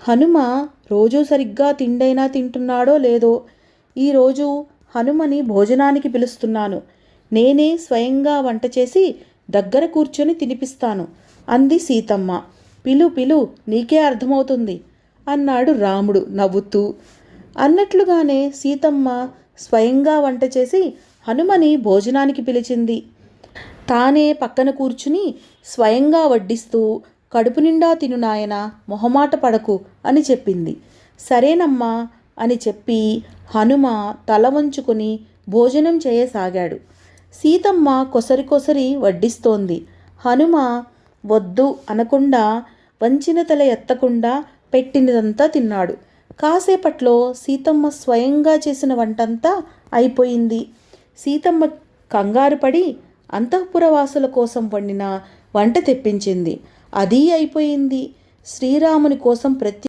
హనుమ రోజూ సరిగ్గా తిండైనా తింటున్నాడో లేదో, ఈరోజు హనుమని భోజనానికి పిలుస్తున్నాను. నేనే స్వయంగా వంట చేసి దగ్గర కూర్చొని తినిపిస్తాను అంది సీతమ్మ. పిలు పిలు, నీకే అర్థమవుతుంది అన్నాడు రాముడు నవ్వుతూ. అన్నట్లుగానే సీతమ్మ స్వయంగా వంట చేసి హనుమని భోజనానికి పిలిచింది. తానే పక్కన కూర్చుని స్వయంగా వడ్డిస్తూ, కడుపు నిండా తిను నాయనా, మొహమాట పడకు అని చెప్పింది. సరేనమ్మా అని చెప్పి హనుమ తల వంచుకొని భోజనం చేయసాగాడు. సీతమ్మ కొసరి కొసరి వడ్డిస్తోంది. హనుమ వద్దు అనకుండా, వంచిన తల ఎత్తకుండా పెట్టినదంతా తిన్నాడు. కాసేపట్లో సీతమ్మ స్వయంగా చేసిన వంటంతా అయిపోయింది. సీతమ్మ కంగారు పడి అంతఃపురవాసుల కోసం వండిన వంట తెప్పించింది. అదీ అయిపోయింది. శ్రీరాముని కోసం